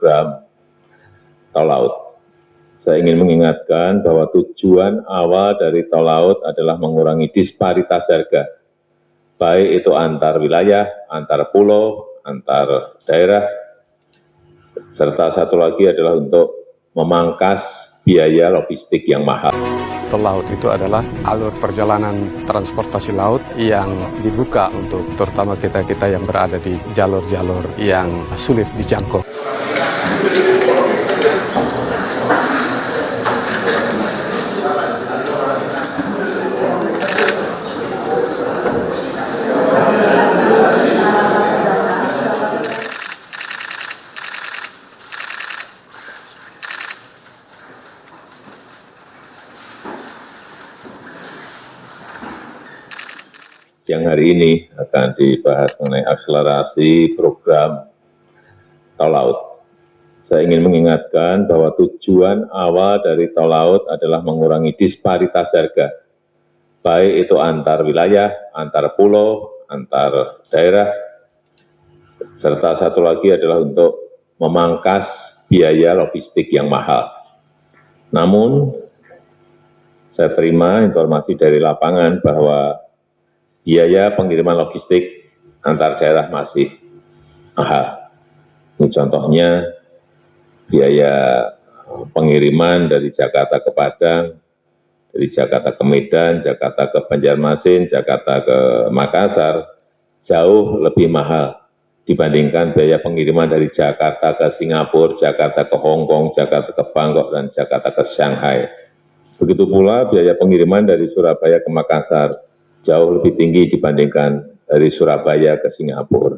program tol laut. Saya ingin mengingatkan bahwa tujuan awal dari tol laut adalah mengurangi disparitas harga, baik itu antar wilayah, antar pulau, antar daerah, serta satu lagi adalah untuk memangkas biaya logistik yang mahal. Tol laut itu adalah alur perjalanan transportasi laut yang dibuka untuk terutama kita-kita yang berada di jalur-jalur yang sulit dijangkau. Siang hari ini akan dibahas mengenai akselerasi program tol laut. Saya ingin mengingatkan bahwa tujuan awal dari tol laut adalah mengurangi disparitas harga, baik itu antar wilayah, antar pulau, antar daerah, serta satu lagi adalah untuk memangkas biaya logistik yang mahal. Namun, saya terima informasi dari lapangan bahwa biaya pengiriman logistik antar daerah masih mahal. Ini contohnya biaya pengiriman dari Jakarta ke Padang, dari Jakarta ke Medan, Jakarta ke Banjarmasin, Jakarta ke Makassar, jauh lebih mahal dibandingkan biaya pengiriman dari Jakarta ke Singapura, Jakarta ke Hong Kong, Jakarta ke Bangkok, dan Jakarta ke Shanghai. Begitu pula biaya pengiriman dari Surabaya ke Makassar, jauh lebih tinggi dibandingkan dari Surabaya ke Singapura.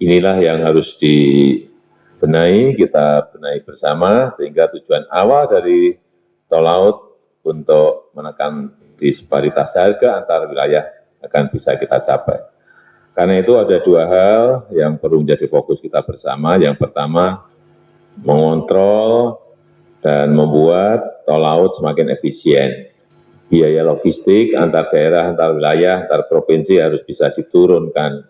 Inilah yang harus dibenahi, kita benahi bersama, sehingga tujuan awal dari tol laut untuk menekan disparitas harga antar wilayah akan bisa kita capai. Karena itu ada dua hal yang perlu menjadi fokus kita bersama. Yang pertama, mengontrol dan membuat tol laut semakin efisien. Biaya logistik antar daerah, antar wilayah, antar provinsi harus bisa diturunkan.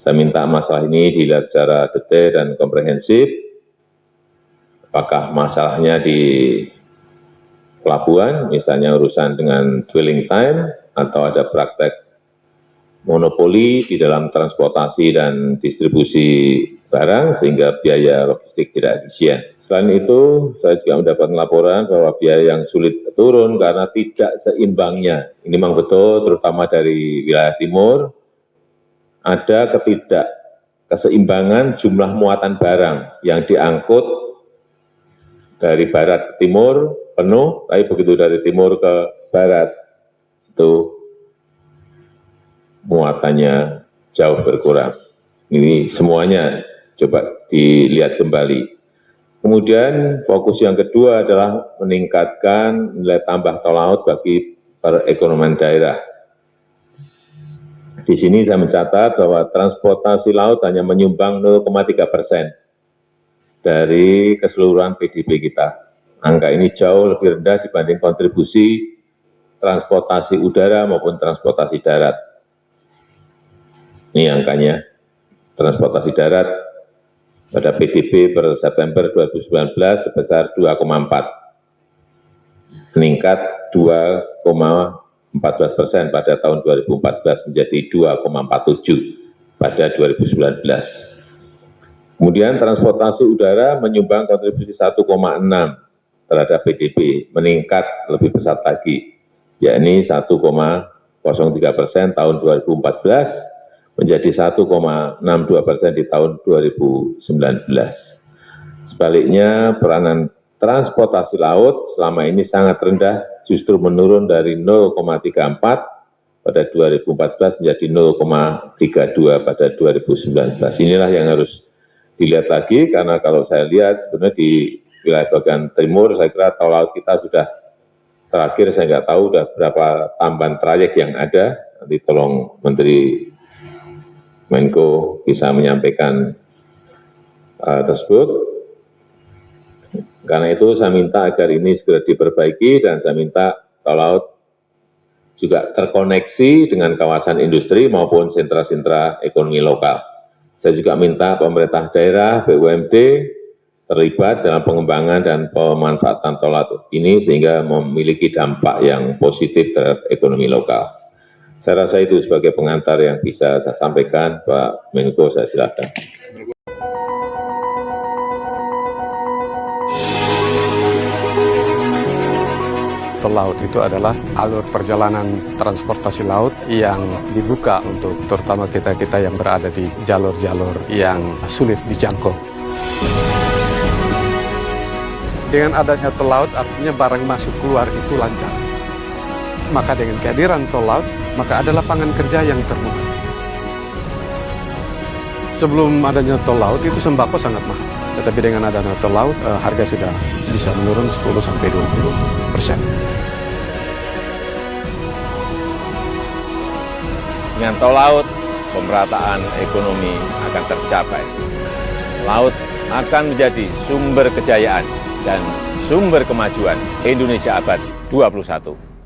Saya minta masalah ini dilihat secara detail dan komprehensif. Apakah masalahnya di pelabuhan, misalnya urusan dengan dwelling time, atau ada praktek monopoli di dalam transportasi dan distribusi barang, sehingga biaya logistik tidak efisien. Selain itu, saya juga mendapat laporan bahwa biaya yang sulit turun karena tidak seimbangnya. Ini memang betul, terutama dari wilayah timur, ada ketidakkeseimbangan jumlah muatan barang yang diangkut dari barat ke timur penuh, tapi begitu dari timur ke barat, itu muatannya jauh berkurang. Ini semuanya coba dilihat kembali. Kemudian fokus yang kedua adalah meningkatkan nilai tambah tol laut bagi perekonomian daerah. Di sini saya mencatat bahwa transportasi laut hanya menyumbang 0,3% dari keseluruhan PDB kita. Angka ini jauh lebih rendah dibanding kontribusi transportasi udara maupun transportasi darat. Ini angkanya, transportasi darat pada PDB per September 2019 sebesar 2,4, meningkat 2,14% pada tahun 2014 menjadi 2,47 pada 2019. Kemudian transportasi udara menyumbang kontribusi 1,6 terhadap PDB, meningkat lebih besar lagi, yakni 1,03% tahun 2014 menjadi 1,62% di tahun 2019. Sebaliknya, peranan transportasi laut selama ini sangat rendah, justru menurun dari 0,34 pada 2014 menjadi 0,32 pada 2019. Inilah yang harus dilihat lagi, karena kalau saya lihat sebenarnya di wilayah bagian timur, saya kira tol laut kita sudah terakhir, saya nggak tahu sudah berapa tambahan trayek yang ada. Nanti tolong Menteri Menko bisa menyampaikan tersebut. Karena itu saya minta agar ini segera diperbaiki, dan saya minta tol laut juga terkoneksi dengan kawasan industri maupun sentra-sentra ekonomi lokal. Saya juga minta pemerintah daerah, BUMD, terlibat dalam pengembangan dan pemanfaatan tol laut ini sehingga memiliki dampak yang positif terhadap ekonomi lokal. Saya rasa itu sebagai pengantar yang bisa saya sampaikan. Pak Menko, saya silakan. Tol laut itu adalah alur perjalanan transportasi laut yang dibuka untuk terutama kita-kita yang berada di jalur-jalur yang sulit dijangkau. Dengan adanya tol laut artinya barang masuk keluar itu lancar. Maka dengan kehadiran tol laut, maka ada lapangan kerja yang terbuka. Sebelum adanya tol laut itu sembako sangat mahal. Tetapi dengan adanya tol laut, harga sudah bisa menurun 10-20%. Dengan tol laut, pemerataan ekonomi akan tercapai. Laut akan menjadi sumber kejayaan dan sumber kemajuan Indonesia abad 21.